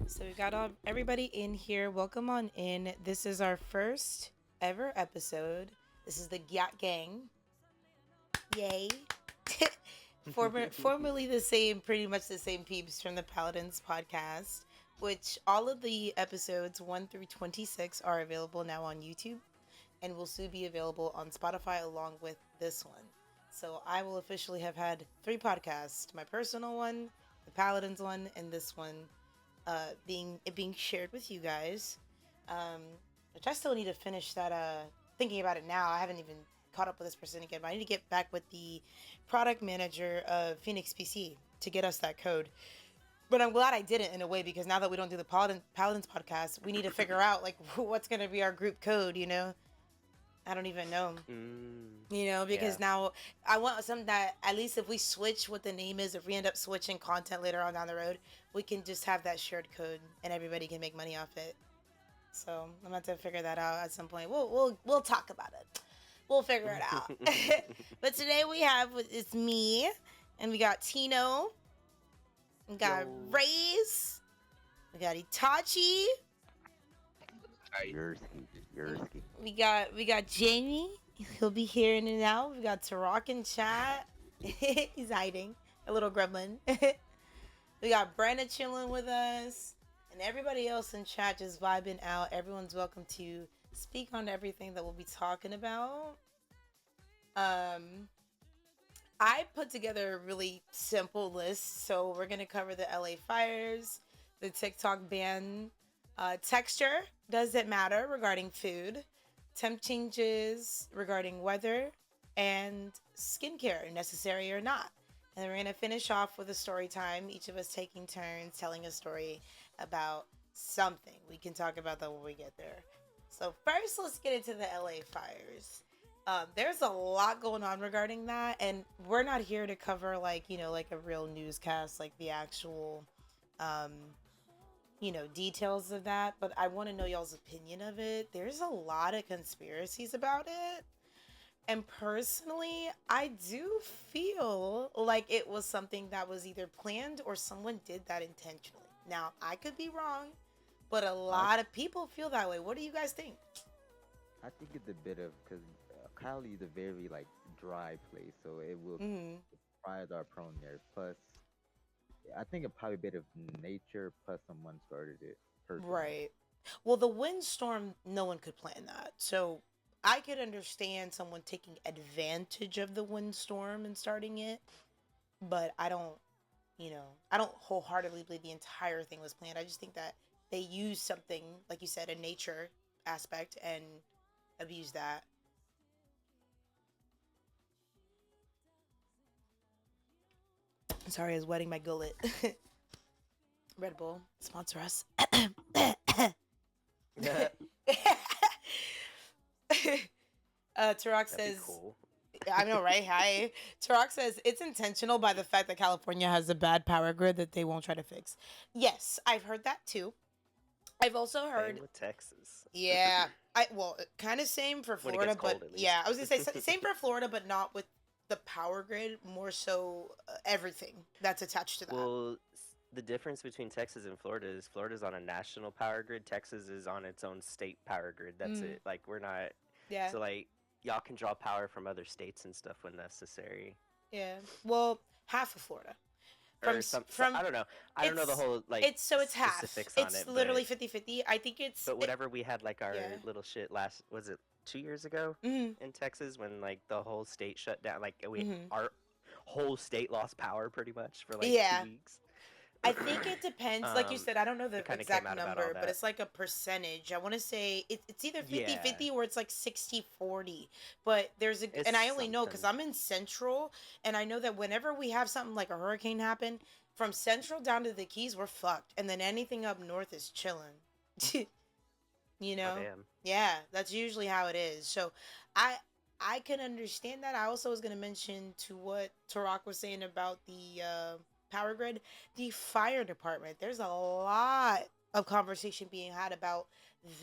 So we got everybody in here. Welcome on in. This is our first ever episode. This is the GyatGang. Yay. Formerly the same, pretty much the same peeps from the Paladins podcast, which all of the episodes 1 through 26 are available now on YouTube and will soon be available on Spotify along with this one. So I will officially have had 3 podcasts, my personal one, the Paladins one, and this one being shared with you guys. Which I still need to finish that, thinking about it now. I haven't even caught up with this person again, but I need to get back with the product manager of Phoenix PC to get us that code. But I'm glad I didn't in a way, because now that we don't do the Paladins podcast, we need to figure out like what's going to be our group code, you know? I don't even know. You know, because now I want something that at least if we switch what the name is, if we end up switching content later on down the road, we can just have that shared code and everybody can make money off it. So I'm gonna have to figure that out at some point. We'll talk about it. We'll figure it out. But today it's me, and we got Tino, we got Raze, we got Itachi. Yerski. We got Jamie. He'll be here in and out. We got Tarak in chat. He's hiding. A little gremlin. We got Brandon chilling with us. And everybody else in chat just vibing out. Everyone's welcome to speak on everything that we'll be talking about. I put together a really simple list. So we're going to cover the LA fires, the TikTok ban, texture, does it matter regarding food, temp changes regarding weather, and skincare, necessary or not. And then we're going to finish off with a story time, each of us taking turns telling a story about something. We can talk about that when we get there. So first, let's get into the LA fires. There's a lot going on regarding that, and we're not here to cover like a real newscast, like the actual details of that, but I want to know y'all's opinion of it. There's a lot of conspiracies about it. And personally, I do feel like it was something that was either planned or someone did that intentionally. Now, I could be wrong, but a lot of people feel that way. What do you guys think? I think it's a bit of, because Cali is a very dry place, so it will fires are prone there. Plus, I think it probably a bit of nature, plus someone started it personally. Right. Well, the windstorm, no one could plan that. So I could understand someone taking advantage of the windstorm and starting it, but I don't wholeheartedly believe the entire thing was planned. I just think that they used something, like you said, a nature aspect and abused that. Sorry, I was wetting my gullet. Red Bull, sponsor us. Tarak says, cool. I know, right? Hi. Tarak says, it's intentional by the fact that California has a bad power grid that they won't try to fix. Yes, I've heard that too. I've also heard... Same with Texas. Yeah. Kind of same for Florida, but yeah, I was going to say same for Florida, but not with the power grid, more so everything that's attached to that. Well, the difference between Texas and Florida is Florida's on a national power grid. Texas is on its own state power grid. That's it. Like, we're not... Yeah. So, y'all can draw power from other states and stuff when necessary. Yeah. Well, half of Florida. From I don't know. I don't know the whole, it's half. It's literally 50-50. I think it's... But whenever we had, our little shit was it 2 years ago in Texas when, the whole state shut down? Our whole state lost power pretty much for, 2 weeks. I think it depends. Like you said, I don't know the exact number, but it's like a percentage. I want to say it's either 50-50 or it's like 60-40. But and I only know because I'm in Central, and I know that whenever we have something like a hurricane happen, from Central down to the Keys, we're fucked. And then anything up north is chilling. You know? Oh, damn. Yeah, that's usually how it is. So I can understand that. I also was going to mention to what Tarak was saying about the... power grid, the fire department. There's a lot of conversation being had about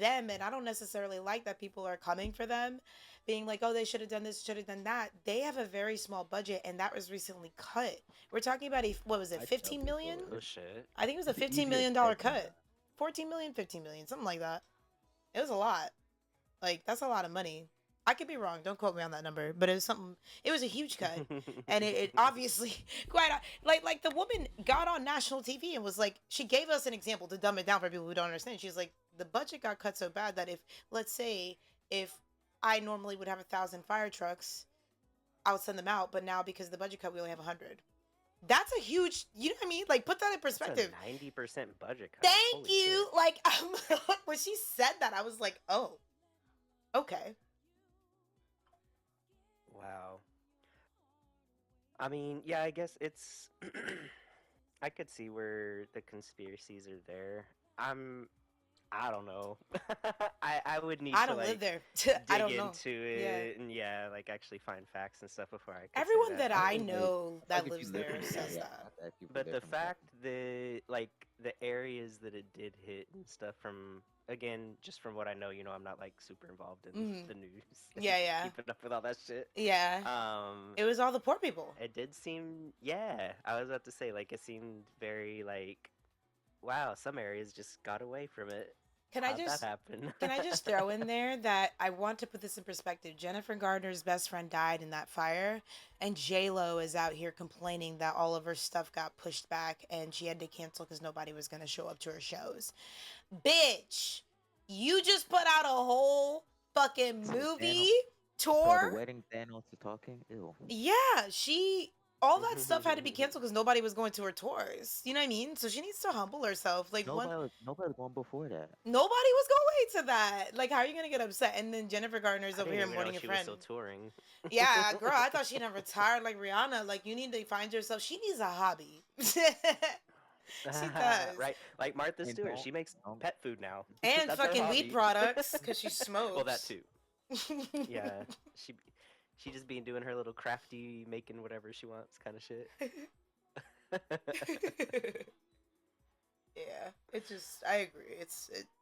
them, and I don't necessarily like that people are coming for them, being like, oh, they should have done this, should have done that. They have a very small budget, and that was recently cut. We're talking about what was it, 15 million? Oh shit! I think it was a $15 million cut. 14 million, 15 million, something like that. It was a lot. Like, that's a lot of money. I could be wrong. Don't quote me on that number, but it was something. It was a huge cut, and it obviously quite like the woman got on national TV and was like, she gave us an example to dumb it down for people who don't understand. She's like, the budget got cut so bad that if, let's say, if I normally would have 1,000 fire trucks, I would send them out, but now because of the budget cut, we only have 100. That's a huge, you know what I mean? Like, put that in perspective. 90% budget cut. Thank you. Shit. Like, when she said that, I was like, oh, okay. Wow. I mean, yeah, I guess it's I could see where the conspiracies are there. I don't know. I would need I to don't live there. I don't dig know. into it and like actually find facts and stuff before I could Everyone that I know that lives there says that. But the fact that like the areas that it did hit and stuff from, again, just from what I know, I'm not like super involved in the news. Yeah. Keeping up with all that shit. Yeah. It was all the poor people. It did seem, I was about to say, like, it seemed very like, wow, some areas just got away from it. Can I just throw in there that I want to put this in perspective? Jennifer Garner's best friend died in that fire, and J-Lo is out here complaining that all of her stuff got pushed back and she had to cancel because nobody was going to show up to her shows. Bitch, you just put out a whole fucking movie tour. The wedding Thanos is talking? Ew. Yeah, all that stuff had to be canceled because nobody was going to her tours. You know what I mean? So she needs to humble herself. Like, nobody was going before that. Nobody was going to that. Like, how are you gonna get upset? And then Jennifer Garner's over here mourning a friend. She was still touring. Yeah, girl, I thought she'd have retired like Rihanna. Like, you need to find yourself. She needs a hobby. She does. Right, like Martha Stewart. She makes pet food now. And fucking weed products because she smokes. Well, that too. Yeah, she just been doing her little crafty, making whatever she wants kind of shit. Yeah, I agree. It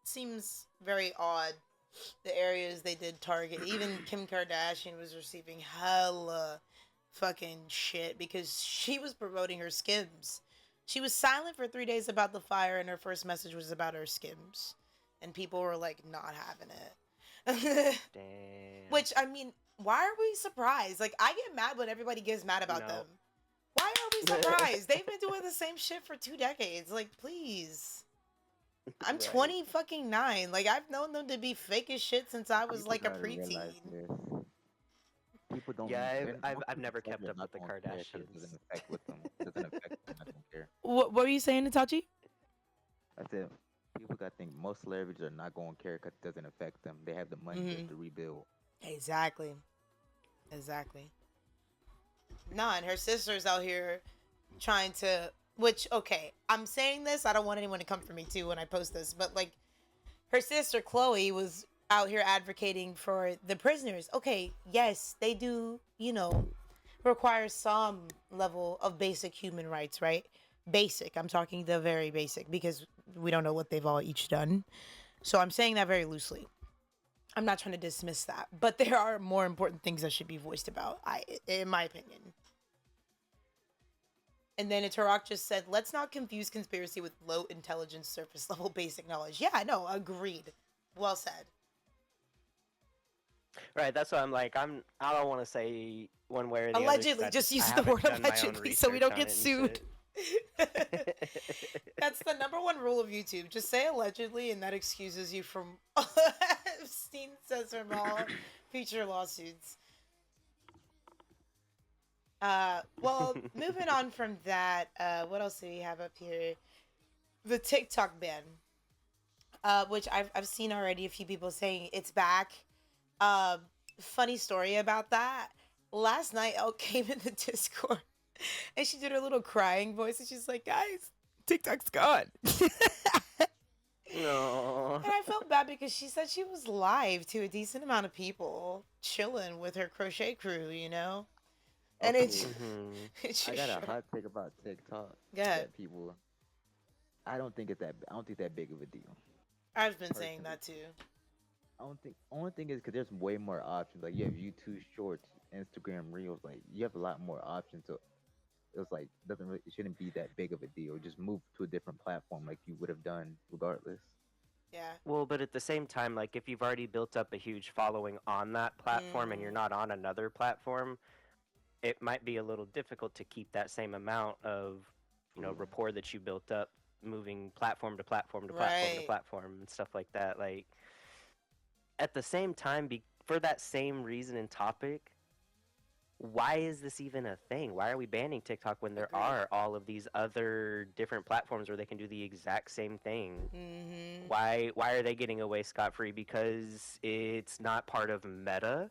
seems very odd, the areas they did target. Even Kim Kardashian was receiving hella fucking shit because she was promoting her Skims. She was silent for 3 days about the fire, and her first message was about her Skims. And people were, like, not having it. Damn. Which, I mean, why are we surprised? Like, I get mad when everybody gets mad about them. Why are we surprised? They've been doing the same shit for 2 decades. Like, please. I'm 29. Like, I've known them to be fake as shit since I was like a preteen. People don't. Yeah, I've never kept up with the Kardashians. It doesn't affect with them. It doesn't affect them. I don't care. What were you saying, Itachi? I said people got to think most celebrities are not going to care because it doesn't affect them. They have the money to rebuild. Exactly. No, and her sister's out here trying to. Which, okay, I'm saying this. I don't want anyone to come for me too when I post this, but like, her sister Chloe was out here advocating for the prisoners. Okay, yes, they do, require some level of basic human rights, right? Basic. I'm talking the very basic because we don't know what they've all each done. So I'm saying that very loosely. I'm not trying to dismiss that, but there are more important things that should be voiced about, in my opinion. And then Tarak just said, let's not confuse conspiracy with low intelligence, surface level basic knowledge. Yeah, I know. Agreed. Well said. Right, that's what I'm like. I don't want to say one way or the allegedly, other. Just use the word allegedly so we don't get sued. That's the number one rule of YouTube. Just say allegedly, and that excuses you from Steen says from all future lawsuits. Well, moving on from that, what else do we have up here? The TikTok ban, which I've seen already a few people saying it's back. Funny story about that. Last night, Elle came in the Discord, and she did her little crying voice, and she's like, guys, TikTok's gone. No. And I felt bad because she said she was live to a decent amount of people, chilling with her crochet crew, And I got a hot take about TikTok. Go ahead. That people, I don't think that big of a deal. I've been saying that too. Only thing is because there's way more options. Like you have YouTube Shorts, Instagram Reels. Like you have a lot more options. So it's like it shouldn't be that big of a deal. Just move to a different platform like you would have done regardless. Yeah. Well, but at the same time, like if you've already built up a huge following on that platform and you're Mm, not on another platform, it might be a little difficult to keep that same amount of, True. rapport that you built up moving platform to platform to platform to right. platform and stuff like that. Like at the same time, for that same reason and topic, why is this even a thing? Why are we banning TikTok when there Agreed. are all of these other different platforms where they can do the exact same thing? Mm-hmm. Why are they getting away scot free? Because it's not part of Meta.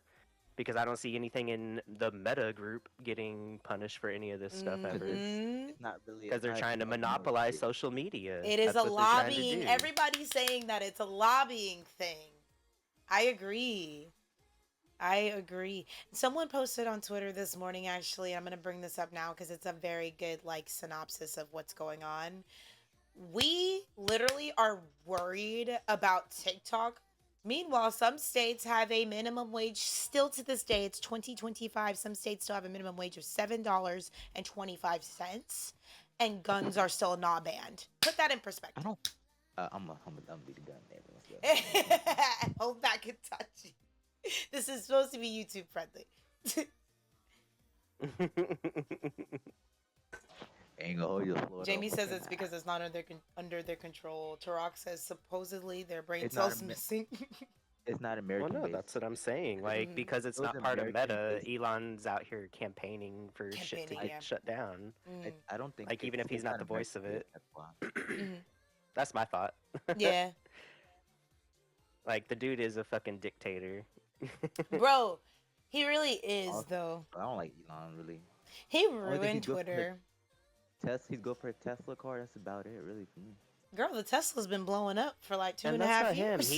Because I don't see anything in the Meta group getting punished for any of this stuff Because ever. Mm-hmm. it's not really. Because It's they're not trying to promoting monopolize it. social media. It is a That's what they're trying to lobbying. do. Everybody's saying that it's a lobbying thing. I agree. I agree. Someone posted on Twitter this morning, actually. I'm going to bring this up now because it's a very good, like, synopsis of what's going on. We literally are worried about TikTok. Meanwhile, some states have a minimum wage. Still to this day, it's 2025. Some states still have a minimum wage of $7.25. And guns are still not banned. Put that in I perspective. don't. I'm be the gun name. Let's go. Hope that can touch you. This is supposed to be YouTube friendly. Ain't gonna hold your floor though. Jamie says it's because it's not under their control. Turok says supposedly their brain It's not. cells missing. It's not Well, American no, based. that's what I'm saying. Like, Mhm. because it's Those not part of American Meta, based. Elon's out here campaigning for shit to Campaigning, get yeah. shut down. Mm. I don't think Like, even if he's it's not not the voice American of based. it. That's why. Mhm. That's my thought. Yeah, Like, the dude is a fucking dictator. bro, he really is Also, though. I don't like Elon really. He Only thing ruined he's good for his Twitter. He's good for a Tesla car. That's about it, really, for me. Girl, the Tesla's been blowing up for like two And and a that's half not him. years.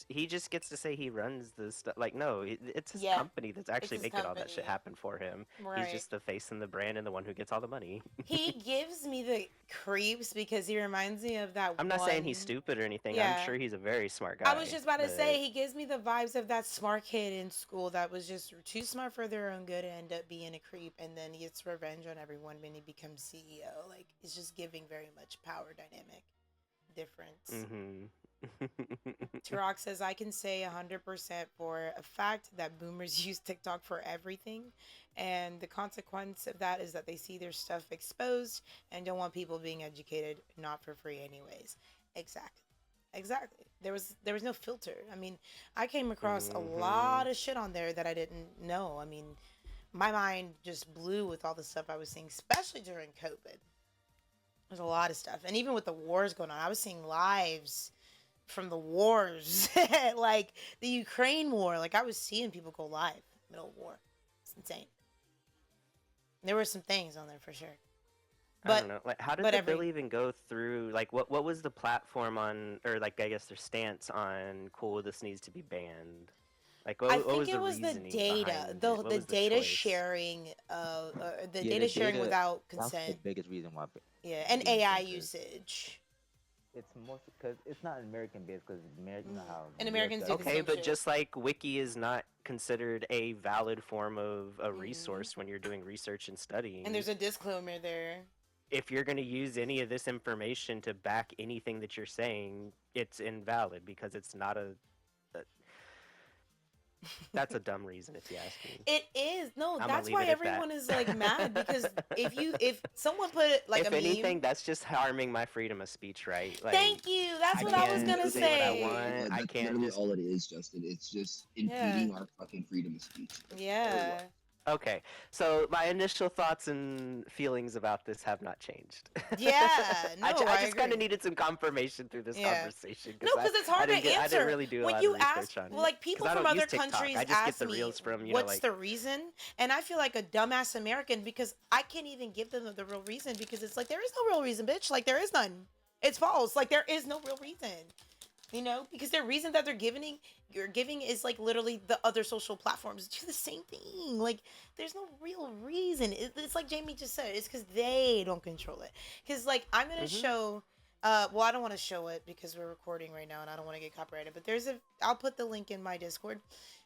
He just gets to say he runs the stuff. Like, no, it's his Yeah, company that's it's actually his making all that shit company. happen for him. He's Right. just the face and the brand and the one who gets all the money. He gives me the creeps because he reminds me of that I'm not saying he's one. stupid or anything. I'm Yeah. sure he's a very smart I was guy. just about to But say he gives me the vibes of that smart kid in school that was just too smart for their own good and end up being a creep, and then he gets revenge on everyone when he becomes CEO. Like, it's just giving very much power dynamic difference. Turok says, I can say 100% for a fact that boomers use TikTok for everything. And the consequence of that is that they see their stuff exposed and don't want people being educated, not for free, anyways. Exactly. Exactly. There was no filter. I mean, I came across a lot of shit on there that I didn't know. I mean, my mind just blew with all the stuff I was seeing, especially during COVID. There's a lot of stuff. And even with the wars going on, I was seeing lives from the wars, like the Ukraine war. Like, I was seeing people go live middle of war. It's insane. There were some things on there for sure. I don't know. Like, how did the bill even go through? Like, what was the platform on, or like, I guess their stance on cool? This needs to be banned. Like, I what think was it the was the reasoning data, behind it? the What the was the data choice? sharing, the Yeah, data the sharing data. without That's the consent. biggest reason why. Yeah, and being AI censored. usage. It's most because it's not American based because American how And the US Americans does do the Okay, same but shit. just like Wiki is not considered a valid form of a Mhm. resource when you're doing research and And studying. there's a disclaimer there. If you're going to use any of this information to back anything that you're saying, it's invalid because it's not a that's a dumb reason if you ask me. It is. No, I'm gonna that's leave why it at that. everyone is like mad because if someone put it like if a anything, meme. that's just harming my freedom of speech, right? Like, Thank you. That's I what I was can't gonna say what I say. want. I That's can't literally just all it is, Justin. It's just Yeah. impeding our fucking freedom of speech. That's all it Yeah. was. Okay, so my initial thoughts and feelings about this have not changed. Yeah, no, I I just kind agree. of needed some confirmation through this Yeah. conversation. No, because it's hard to I answer. didn't really do a When lot you of ask, research on well, it. like people 'Cause I from don't other use TikTok. countries I just get ask the me, reels from, what's like, the reason? And I feel like a dumbass American because I can't even give them the real reason because it's like, there is no real reason, bitch. Like, there is none. It's false. Like, there is no real reason. You know, because the reason that you're giving is like literally the other social platforms do the same thing. Like, there's no real reason. It's like Jamie just said. It's because they don't control it. Because like I'm gonna show. Well, I don't want to show it because we're recording right now and I don't want to get copyrighted. But I'll put the link in my Discord.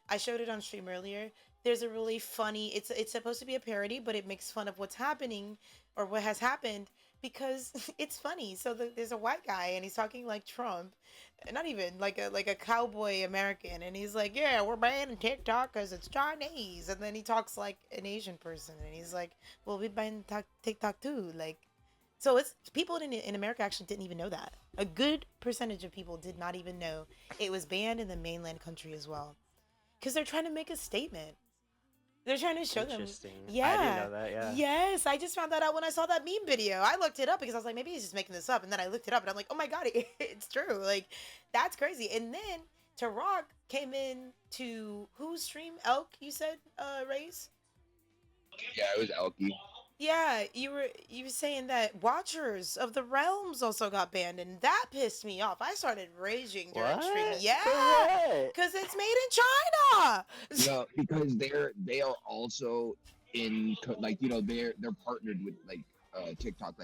I showed it on stream earlier. There's a really funny. It's supposed to be a parody, but it makes fun of what's happening or what has happened because it's funny. So there's a white guy and he's talking like Trump, not even like a cowboy American, and he's like, "Yeah, we're banning TikTok because it's Chinese," and then he talks like an Asian person, and he's like, "Well, we ban TikTok too." Like, so it's people in America actually didn't even know that. A good percentage of people did not even know it was banned in the mainland country as well, because they're trying to make a statement. They're trying to show them. Interesting. Yeah. I didn't know that. Yeah. Yes, I just found that out when I saw that meme video. I looked it up because I was like, maybe he's just making this up, and then I looked it up, and I'm like, oh my god, it's true. Like, that's crazy. And then Rock came in to whose stream? Elk, you said, Race? Yeah, it was Elkie. Yeah, you were saying that Watchers of the Realms also got banned, and that pissed me off. I started raging during stream. What? Yeah, because it's made in China. No, because they are also like they're partnered with like TikTok.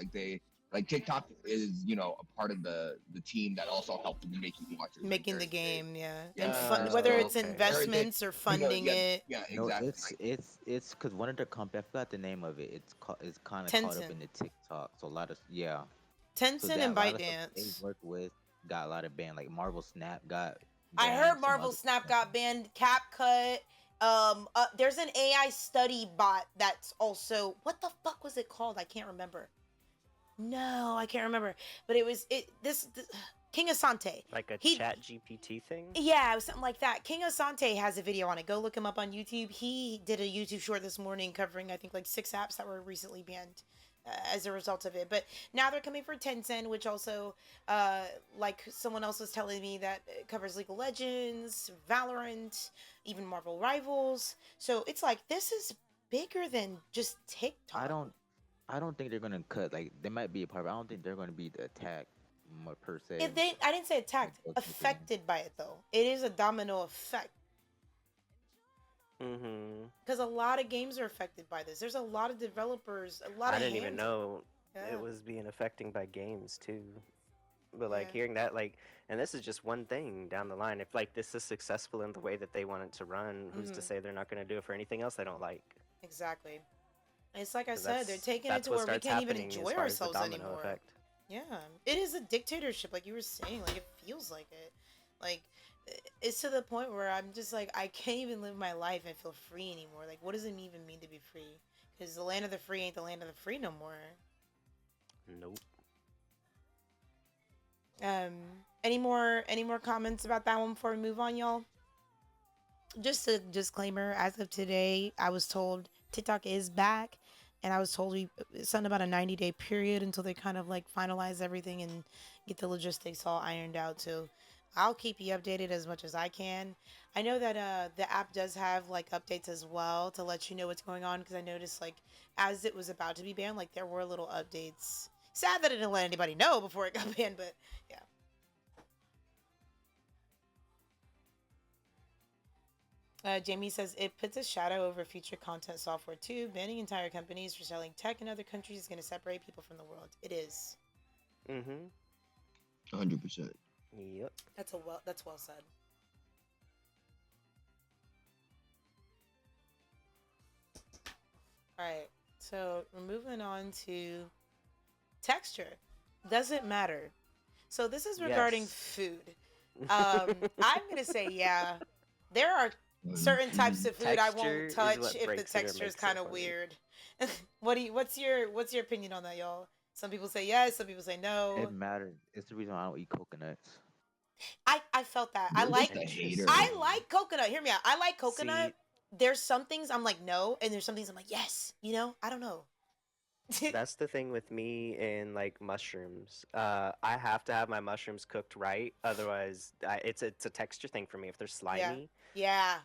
Like TikTok is a part of the team that also helped with making Watchers. Making like, the game, yeah, Yeah, and whether it's okay. investments or funding it. Yeah, No, exactly. it's because one of the companies, I forgot the name of it. It's kind of caught up Tencent. in the TikTok. So a lot of Tencent that and a lot of stuff they ByteDance. work with got a lot of banned. Like Marvel Snap got. I banned, heard some Marvel other Snap stuff. got banned. CapCut. There's an AI study bot that's also, what the fuck was it called? I can't remember. No, I can't remember. But it was this King Asante. Like a He- Chat GPT thing. Yeah, it was something like that. King Asante has a video on it. Go look him up on YouTube. He did a YouTube short this morning covering, I think, like 6 apps that were recently banned as a result of it. But now they're coming for Tencent, which also, like someone else was telling me, that it covers League of Legends, Valorant, even Marvel Rivals. So it's like, this is bigger than just TikTok. I don't think they're gonna cut. Like they might be a part, but I don't think they're gonna be the attack more per se. I didn't say attacked. Affected by it, though. It is a domino effect. Mm-hmm. Because a lot of games are affected by this. There's a lot of developers, a lot I of didn't even hands- know Yeah. it was being affecting by games too. But like Yeah. hearing that, like, and this is just one thing down the line. If like this is successful in the way that they want it to run, who's to Mhm. say they're not going to do it for anything else they don't like? Exactly. It's like I 'Cause said, they're taking it that's to what where we starts can't even happening as enjoy far as the ourselves domino anymore. effect. Yeah, it is a dictatorship, like you were saying. Like, it feels like it. Like, it's to the point where I'm just like, I can't even live my life and feel free anymore. Like, what does it even mean to be free? Because the land of the free ain't the land of the free no more. Nope. Any more comments about that one before we move on, y'all? Just a disclaimer: as of today, I was told TikTok is back, and I was told something about a 90-day period until they kind of like finalize everything and get the logistics all ironed out. So I'll keep you updated as much as I can. I know that the app does have like updates as well to let you know what's going on, because I noticed like as it was about to be banned, like there were little updates. Sad that it didn't let anybody know before it got banned, but yeah. Jamie says it puts a shadow over future content software too. Banning entire companies for selling tech in other countries is going to separate people from the world. It is. Mm-hmm. 100%. Yep. That's well said. All right, so we're moving on to texture. Doesn't matter. So this is regarding Yes. food. I'm gonna say yeah. There are certain types of food I Texture won't is touch what if the breaks it or texture is makes it kind of for me. weird. What's your opinion on that, y'all? Some people say yes, some people say no. It matters. It's the reason why I don't eat coconuts. I felt that. You're just a hater. I like coconut. Hear me out. I like coconut. See, There's some things I'm like no, and there's some things I'm like yes. You know, I don't know. that's the thing with me and like mushrooms. I have to have my mushrooms cooked right, otherwise, it's a texture thing for me. If they're slimy, Yeah.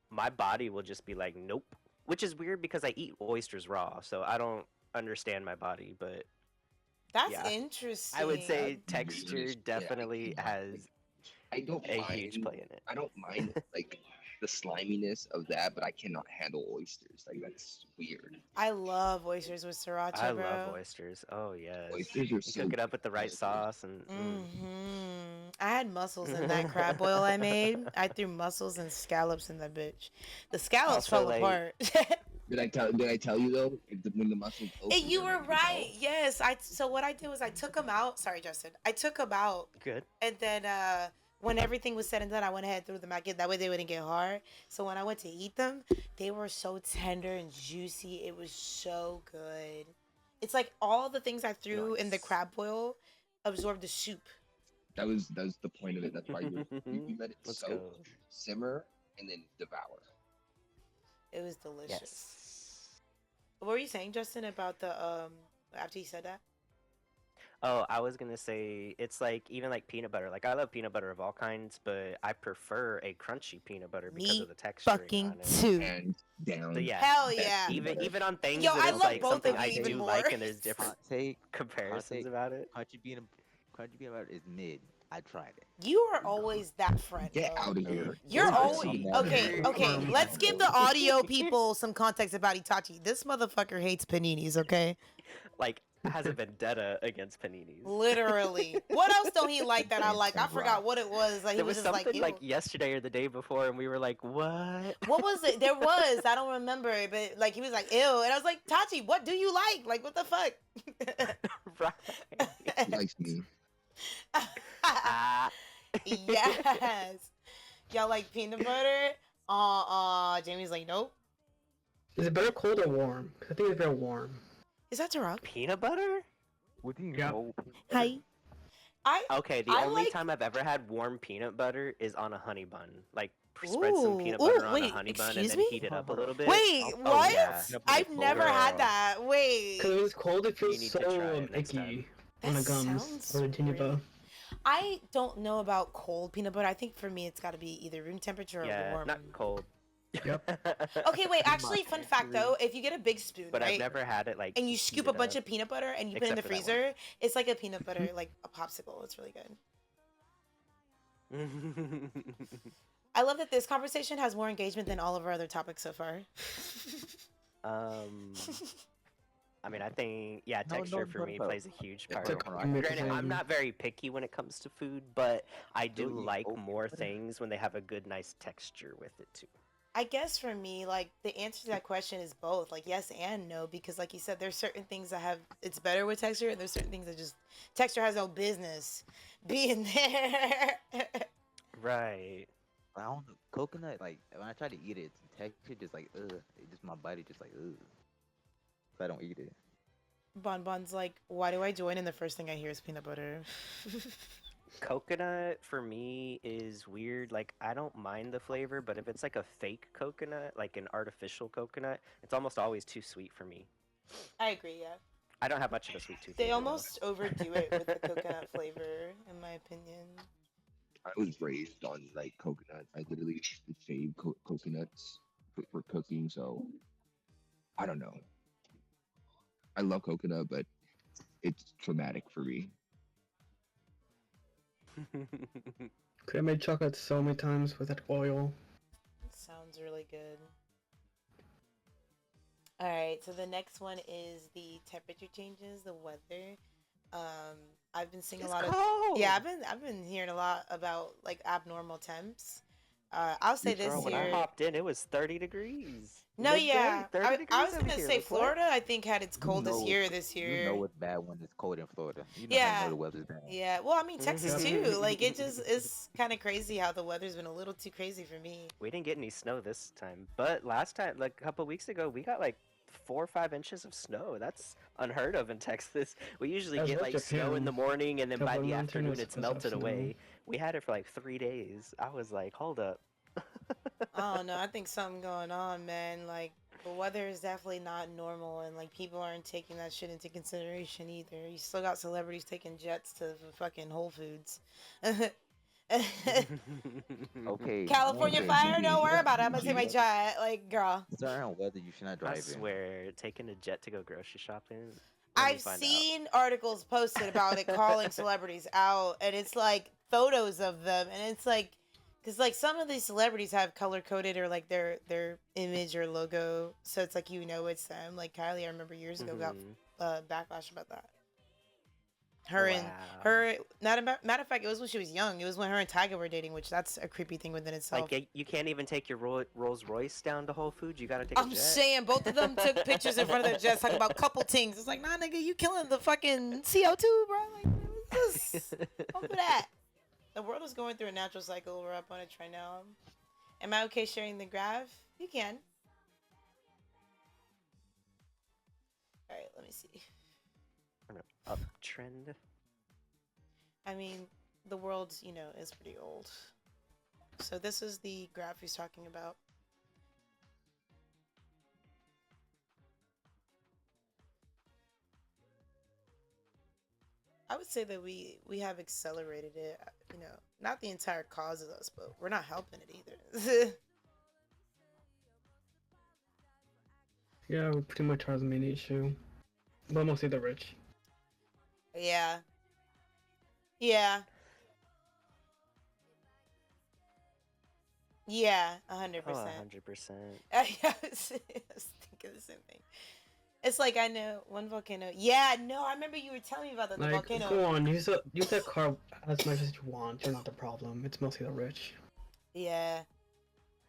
my body will just be like, nope. Which is weird because I eat oysters raw, so I don't understand my body. But That's Yeah. interesting. I would say to be texture honest, definitely has I don't a mind. huge play in it. I don't mind like the sliminess of that, but I cannot handle oysters. Like that's weird. I love oysters with sriracha, I bro. love oysters. Oh yes. Oysters are You so cook it up with the right good. sauce and I had mussels in that crab boil I made. I threw mussels and scallops in that bitch. The scallops Also, fell like, apart. Did I tell you though? When the muscles open, And you they're were ready to right. go. Yes. So what I did was I took them out. Sorry, Justin. I took them out, Good. and then when everything was said and done, I went ahead and threw them back in. That way they wouldn't get hard. So when I went to eat them, they were so tender and juicy. It was so good. It's like all the things I threw in the Nice. crab boil absorbed the soup. That was the point of it. That's why you let it Let's soak, go. simmer, and then devour. It was delicious. Yes. What were you saying, Justin, about the after you said that? Oh, I was gonna say it's like even like peanut butter. Like I love peanut butter of all kinds, but I prefer a crunchy peanut butter because Me of the texturing fucking on it. too. Hands down. So yeah, Hell best yeah. peanut butter. even on things Yo, that I it's love like both something of I you even do more. like, and there's different Hot take. comparisons about it. Crunchy peanut butter is mid. I tried it. You are always that friend, Get bro. out of here. You're Get out of always here. okay. Okay, You're- let's give the audio people some context about Itachi. This motherfucker hates paninis. Okay, Like has a vendetta against paninis. literally. What else don't he like that I Insane like? I forgot rock. what it was. Like he There was was just like, something ew. like yesterday or the day before, and we were like, "What?" What was it? There was. I don't remember, but like he was like, ew, and I was like, Tachi, what do you like? Like, what the fuck? Right. He likes me. Ah. Yes. Y'all like peanut butter? Jamie's like, nope. Is it better cold or warm? 'Cause I think it's very warm. Is that Tarok? Peanut butter? What do you Yeah. know? Hi. Okay, the I only like- time I've ever had warm peanut butter is on a honey bun. Like spread some peanut Ooh, butter on wait, a honey bun and excuse then me? heat it up a little bit. Wait, Oh, what? yeah. I've never had Girl. that. Wait. Because when it's cold, it feels need so to try it next icky That on the gums sounds or the gingiva. really- I don't know about cold peanut butter. I think for me, it's got to be either room temperature or Yeah, warm. not cold. Yep. Okay, wait. Actually, fun fact though, if you get a big spoon, But right, I've never had it like. and you scoop heated a bunch up. of peanut butter and you put it in the Except for that one. freezer, it's like a peanut butter, like a popsicle. It's really good. I love that this conversation has more engagement than all of our other topics so far. I mean, I think No, texture no, for no, me no. plays a huge Yeah, part. took- Granted, I'm not very picky when it comes to food, but I do Don't eat like oat more butter? things when they have a good, nice texture with it too. I guess for me, like the answer to that question is both, like yes and no, because like you said, there's certain things that have it's better with texture, and there's certain things that just texture has no business being there. Right. I don't know. Coconut, like when I try to eat it, it's texture just like ugh. It just my body just like ugh. So I don't eat it. Bonbon's like, why do I join? And the first thing I hear is peanut butter. Coconut for me is weird. Like I don't mind the flavor, but if it's like a fake coconut, like an artificial coconut, it's almost always too sweet for me. I agree, yeah. I don't have much of a sweet tooth. They either, though. almost overdo it with the coconut flavor, in my opinion. I was raised on like coconut. I literally save coconuts for cooking. So I don't know. I love coconut, but it's traumatic for me. Could have made chocolate so many times with that oil. Sounds really good. All right, so the next one is the temperature changes, the weather. I've been seeing a lot of cold. yeah, I've been hearing a lot about like abnormal temps. I'll say this Girl, when I here. hopped in, it was 30 degrees. No, Midday, yeah, 30 I degrees was over gonna here. say Like, what? Florida. I think had its You coldest know- year this year. You know it's bad when it's cold in Florida. You know, Yeah. you know the weather's bad. Yeah, well, I mean Texas Mhm. too. Like it just it's kind of crazy how the weather's been a little too crazy for me. We didn't get any snow this time, but last time, like a couple weeks ago, we got like 4 or 5 inches of snow. That's unheard of in Texas. We usually That's get like like snow in the Japan. morning, and then by Couple the mountains afternoon, was it's supposed to have melted snow. away. We had it for like 3 days. I was like, hold up. I don't know. I think something going on, man. Like the weather is definitely not normal, and like people aren't taking that shit into consideration either. You still got celebrities taking jets to fucking Whole Foods. Okay. California okay, fire, maybe- don't worry about it. I'm gonna take my Yeah. jet. Like, girl, Certain weather you should not I drive in. swear, taking a jet to go grocery shopping. let me I've find out. seen articles posted about it calling celebrities out, and it's like photos of them, and it's like, because like some of these celebrities have color coded or like their image or logo, so it's like you know it's them. Like Kylie, I remember years ago got Mhm. backlash about that. Her and Wow. her. Not a matter of fact, it was when she was young. It was when her and Tiger were dating, which that's a creepy thing within itself. Like you can't even take your Rolls Royce down to Whole Foods. You gotta take a I'm jet. saying both of them took pictures in front of their jets talking about couple things. It's like, nah, nigga, you killing the fucking CO2, bro. Like, what's this? Don't do that. The world is going through a natural cycle. We're up on it right now. Am I okay sharing the graph? You can. All right, let me see. An uptrend. I mean, the world, is pretty old. So this is the graph he's talking about. I would say that we have accelerated it. Not the entire cause of us, but we're not helping it either. Yeah, we pretty much are the main issue. But mostly the rich. Yeah. Yeah. Yeah, 100%. Oh, 100%. I was thinking the same thing. It's like I know one volcano. Yeah, no, I remember you were telling me about the Like, volcano. go on, use that car as much as you want. You're not the problem. It's mostly the rich. Yeah.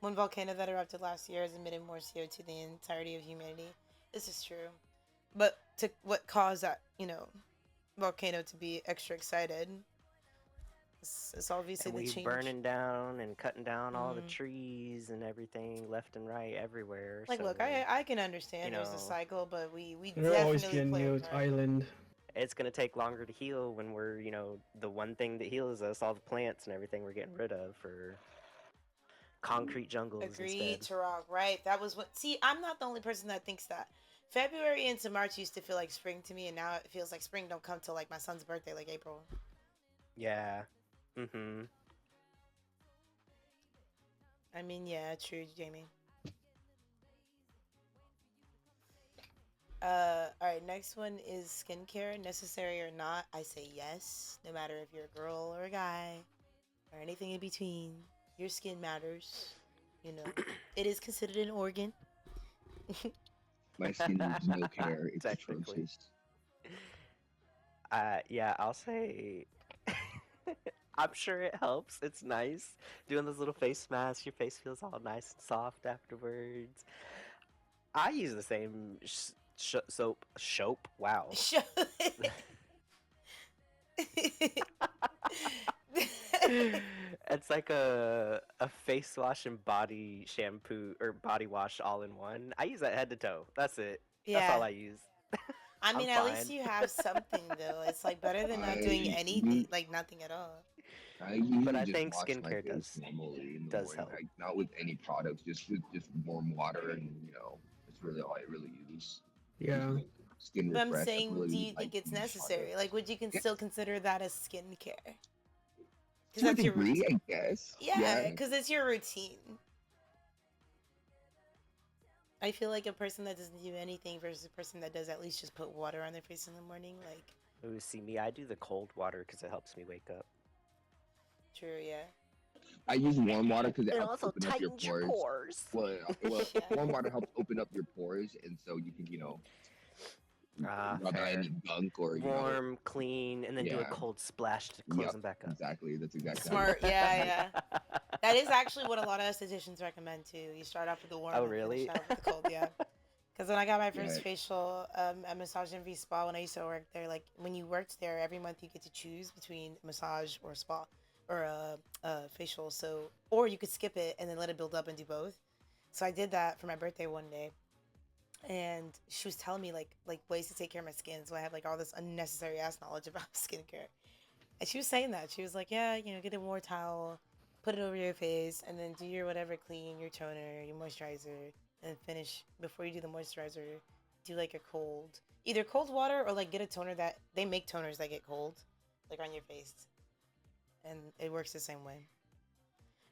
One volcano that erupted last year has emitted more CO2 than the entirety of humanity. This is true. But to what caused that, volcano to be extra excited? It's obviously And the we change. burning down and cutting down all the trees and everything left and right everywhere. Like, so, look, I can understand there's a know, cycle, but we There'll always be definitely a play a new part. island. it's gonna take longer to heal when we're, the one thing that heals us, all the plants and everything we're getting rid of for concrete jungles Agreed, instead. Turok, right? That was what. See, I'm not the only person that thinks that. February into March used to feel like spring to me, and now it feels like spring don't come till like my son's birthday, like April. Yeah. Mm-hmm. I mean, yeah, true, Jamie. All right, next one is skincare, necessary or not. I say yes, no matter if you're a girl or a guy, or anything in between. Your skin matters. It is considered an organ. My skin needs no care. It's Technically. atrocious. Yeah, I'll say I'm sure it helps. It's nice doing those little face masks. Your face feels all nice and soft afterwards. I use the same soap. Wow. It's like a face wash and body shampoo or body wash all in one. I use that head to toe. That's it. Yeah. That's all I use. I mean, I'm at least fine. you have something though. It's like better than not doing anything, like nothing at all. I usually But I just think wash my skincare face normally in the does morning, help. like not with any products, just with just warm water, and it's really all I really use. Yeah. Skin But I'm refresh. saying, Really do you like think it's these necessary? products. Like, would you still consider that as skincare? Because To a that's your degree, routine. I guess. Yeah, because it's your routine. I feel like a person that doesn't do anything versus a person that does at least just put water on their face in the morning. Like, Ooh, see me, I do the cold water because it helps me wake up. true, yeah. I use warm water because it helps also open up your tightens pores. your pores. Well, Yeah. warm water helps open up your pores, and so you can, rub out Fair. any gunk or Warm, clean, and then do a Yeah. cold splash to close them back up. Exactly. That's exactly Smart, yeah. That is actually what a lot of estheticians recommend too. You start off with the warm. Oh, and really? finish off with the cold, yeah. Because when I got my first Yeah. facial at Massage Envy Spa, when I used to work there, like when you worked there, every month you get to choose between massage or spa or a facial. So, or you could skip it and then let it build up and do both. So I did that for my birthday one day, and she was telling me like ways to take care of my skin. So I have like all this unnecessary ass knowledge about skincare. And she was saying that she was like, yeah, get a warm towel, put it over your face, and then do your whatever clean, your toner, your moisturizer. And finish before you do the moisturizer. Do like a either cold water or like get a toner that they make toners that get cold, like on your face, and it works the same way.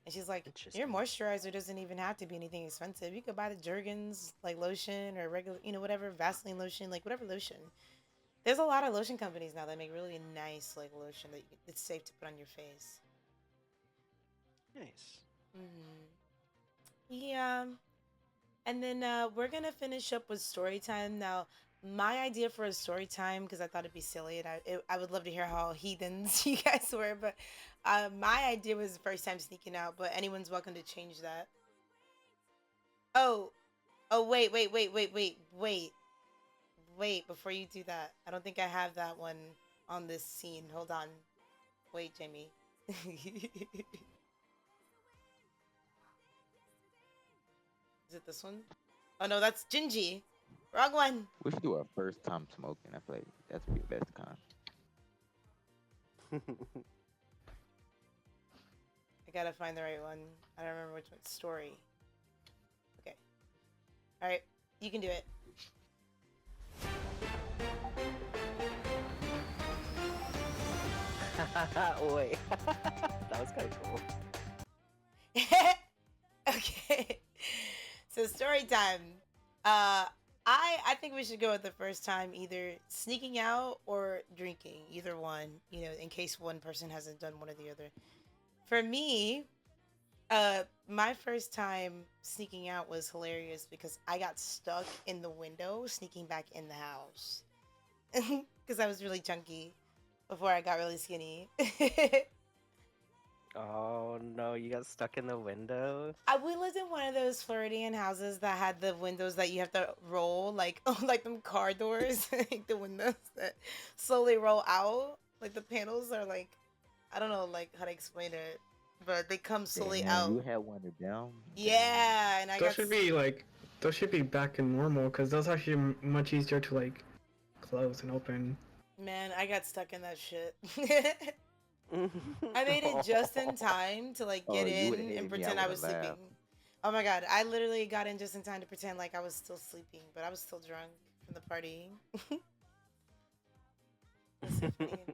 And she's like, your moisturizer doesn't even have to be anything expensive. You could buy the Jergens like lotion or regular, whatever Vaseline lotion, like whatever lotion. There's a lot of lotion companies now that make really nice like lotion that it's safe to put on your face. Nice. Yeah. And then we're going to finish up with story time. Now, My idea for a story time, because I thought it'd be silly, and I would love to hear how heathens you guys were, but my idea was the first time sneaking out, but anyone's welcome to change that. Oh, wait, before you do that, I don't think I have that one on this scene. Hold on. Wait, Jamie. Is it this one? Oh no, that's Gingy. Wrong one. We should do our first time smoking. I feel like that's be the best kind. I gotta find the right one. I don't remember which one. Story. Okay. Alright, you can do it. Wait. That was kind of cool. Okay. So story time. I think we should go with the first time, either sneaking out or drinking, either one, you know, in case one person hasn't done one or the other. For me, my first time sneaking out was hilarious because I got stuck in the window sneaking back in the house because I was really chunky before I got really skinny. Oh no, you got stuck in the window? We lived in one of those Floridian houses that had the windows that you have to roll, like like them car doors, like the windows that slowly roll out. Like the panels are like, I don't know, like how to explain it, but they come slowly Damn, out. you had one of them. Yeah, and I Those got should be like, those should be back in normal because those are actually much easier to like close and open. man, I got stuck in that shit. I made it just in time to like get you would've in hated and me, I pretend I would've was sleeping. laughed. Oh my god, I literally got in just in time to pretend like I was still sleeping, but I was still drunk from the party. That's so funny.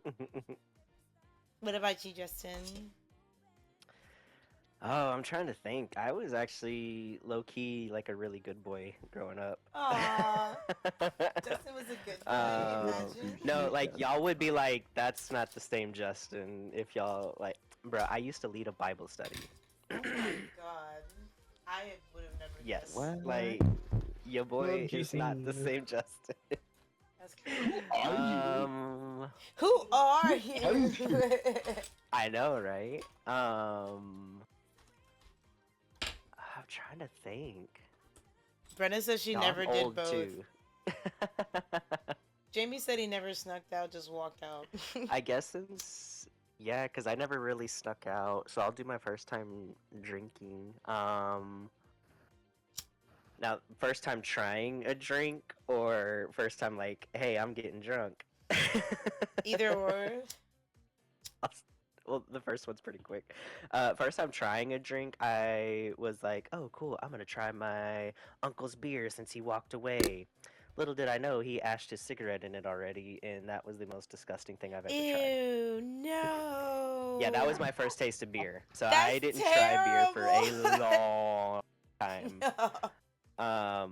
What about you, Justin? Oh, I'm trying to think. I was actually low key like a really good boy growing up. Aw, Justin was a good boy. Imagine. No, like y'all would be like, that's not the same Justin if y'all like, bro. I used to lead a Bible study. Oh my god, I would have never Yes, guessed. What? like your boy Love is not the Jesus. same Justin. That's crazy. Are Who are you? I know, right? I'm trying to think. Brenna says she No, never I'm did old both. too. Jamie said he never snuck out, just walked out. I guess since yeah, because I never really snuck out, so I'll do my first time drinking. Now first time trying a drink or first time like, hey, I'm getting drunk. Either or. Well, the first one's pretty quick. First time trying a drink, I was like, oh, cool, I'm gonna try my uncle's beer since he walked away. Little did I know he ashed his cigarette in it already, and that was the most disgusting thing I've ever tried. Ew, no. Yeah, that was my first taste of beer. So I That's didn't try beer for a terrible. long time. No.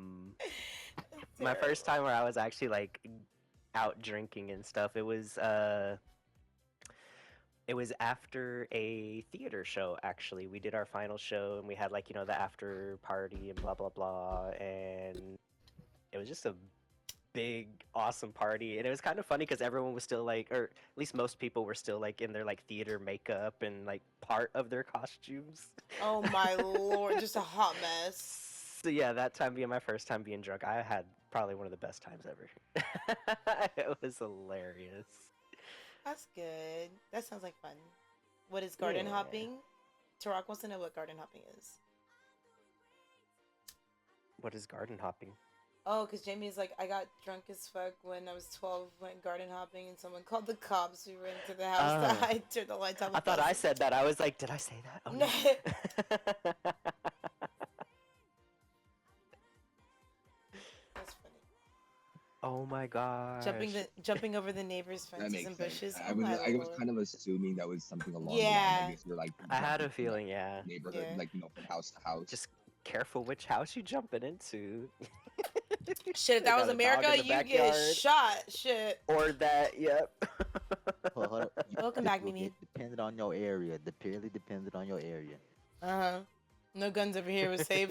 My first time where I was actually like out drinking and stuff, it was after a theater show. Actually, we did our final show and we had like, you know, the after party and blah blah blah, and it was just a big awesome party. And it was kind of funny because everyone was still like, or at least most people were still like in their like theater makeup and like part of their costumes. Oh my lord, just a hot mess. So yeah, that time being my first time being drunk, I had probably one of the best times ever. It was hilarious. That's good. That sounds like fun. What is garden Yeah. hopping? Tarak wants to know what garden hopping is. What is garden hopping? Oh, because Jamie's like, I got drunk as fuck when I was 12, went garden hopping, and someone called the cops. We ran to the house to Oh. hide, turned the lights off. I thought I said that. I was like, did I say that? Oh, no. That's funny. Oh my god. Jumping over the neighbor's That fences makes and sense. bushes. I Oh was my I was lord. kind of assuming that was something along the line. Yeah. I guess you're like I had a jumping from, like, feeling, yeah. neighborhood, Yeah. like, you know, from house to house. Just careful which house you jumping into. Shit, if They that got was a dog America, in the you get backyard. shot. Shit. Or that, yep. Hold up. Welcome back, It will Mimi. get dependent on your area. Purely dependent on your area. Uh huh. No guns over here was safe.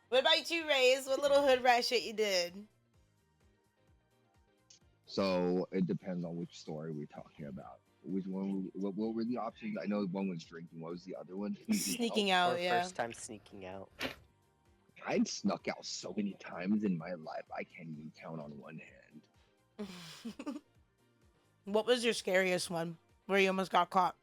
What about you, Rays? What little hood rat shit you did? So it depends on which story we're talking about. Which one? What were the options? I know one was drinking. What was the other one? Sneaking Or out, yeah. first time sneaking out. I'd snuck out so many times in my life. I can't even count on one hand. What was your scariest one where you almost got caught?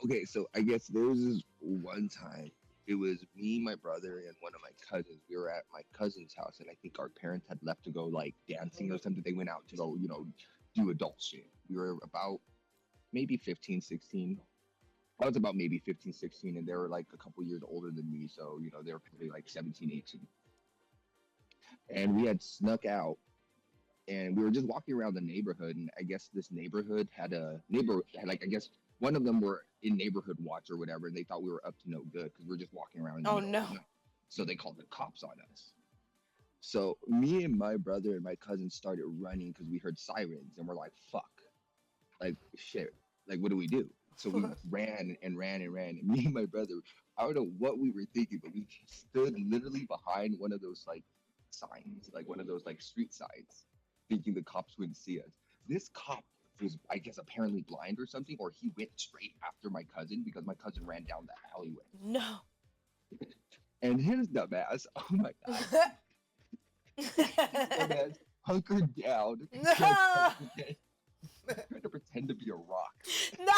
Okay, so I guess there was this one time. It was me, my brother, and one of my cousins. We were at my cousin's house, and I think our parents had left to go like dancing or something. They went out to go, do adult shit. We were about maybe 15, 16. I was about maybe 15, 16, and they were like a couple years older than me. So, they were probably like 17, 18. And we had snuck out and we were just walking around the neighborhood. And I guess this neighborhood had a like, I guess one of them were in neighborhood watch or whatever. And they thought we were up to no good because we were just walking around. Oh, no. So they called the cops on us. So me and my brother and my cousin started running because we heard sirens and we're like, fuck, like shit, like what do we do? So we ran and ran and ran. And me and my brother, I don't know what we were thinking, but we stood literally behind one of those like signs, like one of those like street signs, thinking the cops wouldn't see us. This cop was, I guess, apparently blind or something, or he went straight after my cousin because my cousin ran down the alleyway. No. And his dumbass, oh my god, his dumbass hunkered down, No. trying to pretend to be a rock. No.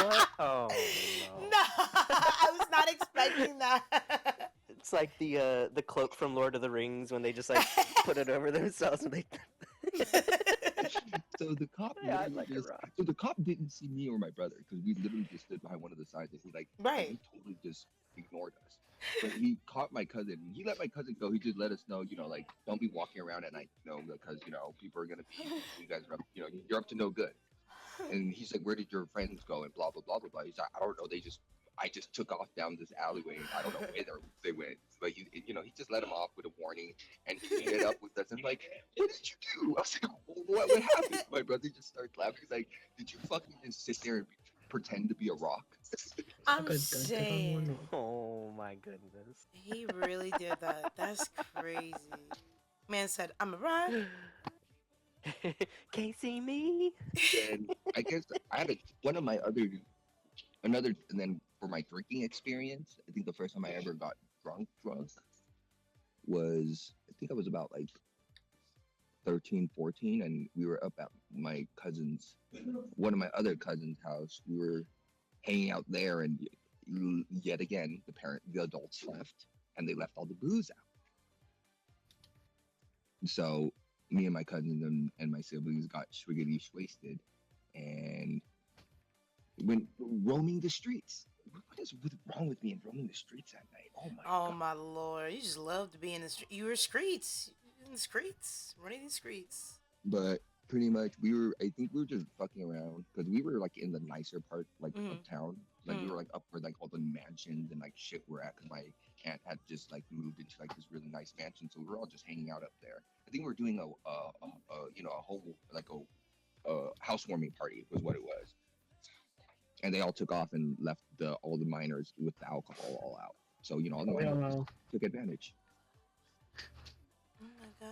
What? Oh no. No. I was not expecting that. It's like the cloak from Lord of the Rings when they just like put it over themselves and they. So the cop, Yeah, I'd like a just, rock. so the cop didn't see me or my brother because we literally just stood behind one of the sides, and he Right. he totally just ignored us. But he caught my cousin. He let my cousin go. He just let us know, like don't be walking around at night, because people are gonna be you guys are up, you're up to no good. And he's like, where did your friends go? And blah blah blah blah blah. He's like, I don't know. I just took off down this alleyway, and I don't know where they went. But he just let him off with a warning, and he ended up with us. And I'm like, what did you do? I was like, what happened? My brother just started laughing. He's like, did you fucking just sit there and pretend to be a rock? I'm saying. Oh my goodness. He really did that. That's crazy. Man said, I'm a rock. Can't see me. And I guess I had one of my another, and then for my drinking experience, I think the first time I ever got drunk was, I think I was about like 13, 14, and we were up at my cousin's, one of my other cousin's house. We were hanging out there, and yet again, the adults left, and they left all the booze out. So me and my cousins and my siblings got swiggity wasted and went roaming the streets. What is wrong with me and roaming the streets at night? Oh my god. My lord. You just love to be in the street. You were streets. In the streets. Running the streets. But pretty much I think we were just fucking around because we were like in the nicer part of town. Like we were like up where like all the mansions and like shit were at because my aunt had just like moved into like this really nice mansion. So we were all just hanging out up there. I think we were doing a whole like a housewarming party was what it was. And they all took off and left all the minors with the alcohol all out. So all the minors took advantage. Oh my god.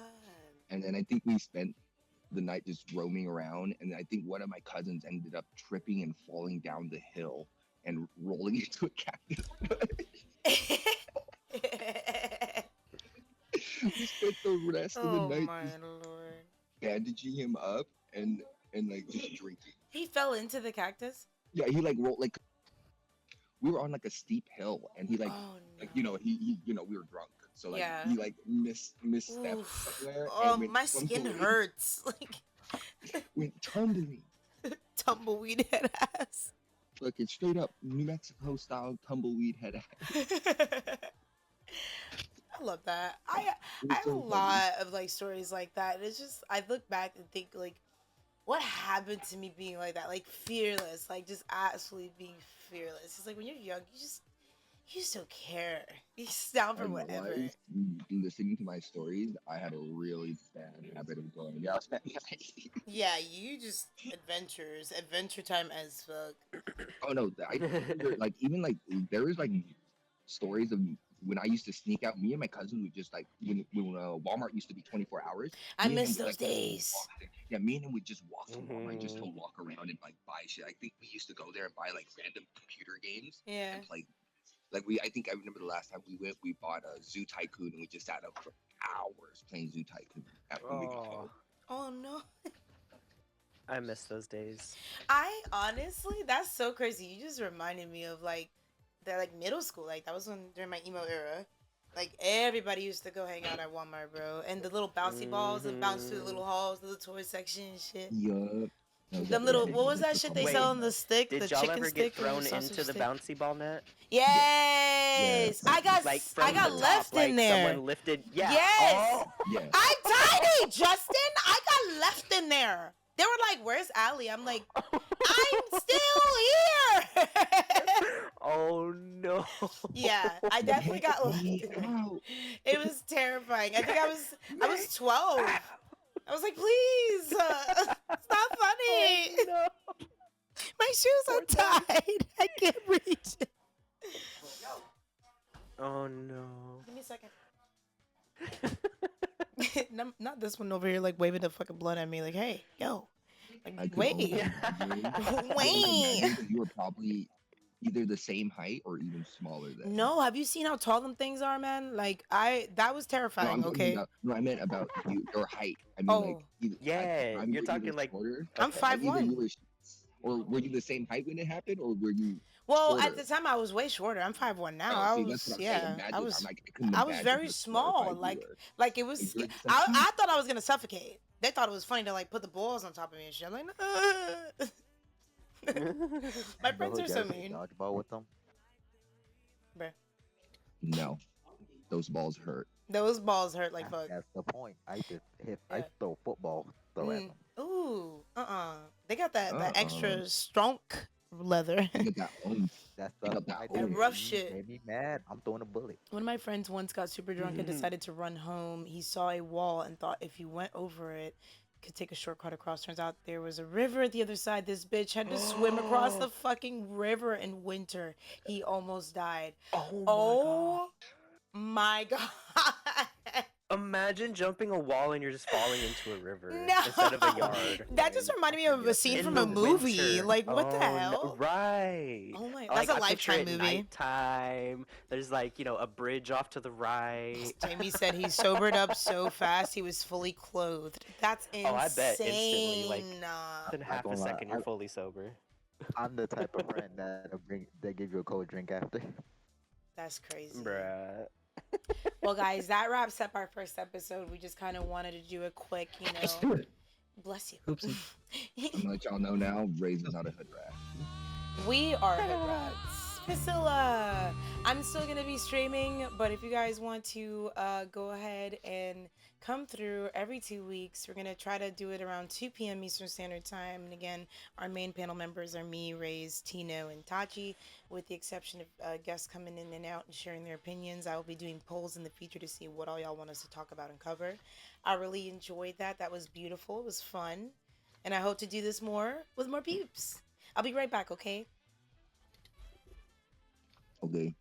And then I think we spent the night just roaming around, and I think one of my cousins ended up tripping and falling down the hill and rolling into a cactus bush. We spent the rest of the night my just lord. bandaging him up and like just drinking. He fell into the cactus? Yeah, he like rolled like we were on like a steep hill, and he like he we were drunk, so like he like misstepped somewhere. Oh, my skin hurts. Like went tumbling. Tumbleweed head ass. Fucking straight up New Mexico style tumbleweed head ass. I love that. I have a lot of like stories like that. It's just I look back and think like, what happened to me being like that? Like fearless, like just absolutely being fearless. It's like when you're young, you just don't care. You just down for whatever. Listening to my stories, I had a really bad habit of going. Yeah, Yeah, you just adventure time as fuck. oh no, I remember, like even like there was like stories of when I used to sneak out. Me and my cousin would just like when Walmart used to be 24 hours. I Me and him miss would, those like, days. yeah, me and him would just walk to Walmart just to Mhm. walk around and like buy shit. I think we used to go there and buy like random computer games Yeah. and play. Like we, I think I remember the last time we went, we bought a Zoo Tycoon and we just sat up for hours playing Zoo Tycoon when we got Oh, home. Oh no. I miss those days. I honestly, that's so crazy. You just reminded me of like the like middle school. Like that was when during my emo era. Like everybody used to go hang out at Walmart, bro. And the little bouncy balls and bounce through the little halls, the little toy section and shit. Yup. That was Them definitely little the what was days that of shit they Wait, sell on the stick? Did The y'all chicken ever stick get or the thrown sausage into the stick? bouncy ball net? Yes. Yes. Like I from got the left top, like in there. someone lifted. Yeah. Yes. Oh. Yeah. I'm tiny, Justin. I got left in there. They were like, "Where's Allie?" I'm like, "I'm still here." Oh no. Yeah, I definitely got left Me in there. out. It was terrifying. I think I was 12. I was like, "Please, it's not funny. Oh, no. My shoes Poor are tied. I can't reach it." Oh no. Give me a second. Not this one over here, like waving the fucking blood at me, like, "Hey, yo, I like, could wait, only imagine. I could only wait." imagine that you were probably either the same height or even smaller than. No, have you seen how tall them things are, man? Like, that was No, terrifying. I'm talking Okay. about. No, I meant about you, your height. I mean, like, Oh, Yeah, I'm you're either talking like. shorter, I'm Okay. like either you 5'1". were, or were you the same height when it happened, or were you Well, at shorter? the time I was way shorter. I'm 5'1" now. Oh, I see, that's was what I'm saying. yeah. Imagine. I'm like, I couldn't I was imagine very how small. terrified you were. Like it was. Like, you were just I like, thought I was gonna suffocate. They thought it was funny to like put the balls on top of me and shit. I'm like, "Nah." My No, friends are so guys play mean. dodgeball with them. Bruh. no, those balls hurt. Those balls hurt like fuck. That's the point. I just Yeah. I throw football, throw at Mm. them. Ooh, They got that Uh-uh. extra strong leather. You get that own. That's Pick the up that fight own. that rough made shit. made me mad. I'm throwing a bullet. One of my friends once got super drunk and decided to run home. He saw a wall and thought if he went over it, could take a shortcut across. Turns out there was a river at the other side. This bitch had to swim across the fucking river in winter. He almost died. Oh my god. My god. Imagine jumping a wall and you're just falling into a river No. instead of a yard. That just reminded me of a scene In from the a movie. winter. Like, what the Oh, no- hell? right. Oh my, Like, that's a I picture Lifetime it movie. nighttime. There's like, a bridge off to the right. Jamie said he sobered up so fast he was fully clothed. That's insane. Oh, I bet instantly, like, in Not half a gonna lie, second, you're fully sober. I'm the type of friend that give you a cold drink after. That's crazy. Bruh. Well, guys, that wraps up our first episode. We just kind of wanted to do a quick, Let's do it. bless you. Oopsie. I'm gonna let y'all know now. Ray's not a hood rat. We are hood rats. Priscilla, I'm still gonna be streaming, but if you guys want to go ahead and come through every 2 weeks, we're gonna try to do it around 2 p.m. Eastern Standard Time. And again, our main panel members are me, Ray's, Tino, and Tachi, with the exception of guests coming in and out and sharing their opinions. I will be doing polls in the future to see what all y'all want us to talk about and cover. I really enjoyed that. That was beautiful. It was fun, and I hope to do this more with more peeps. I'll be right back. Okay. Okay.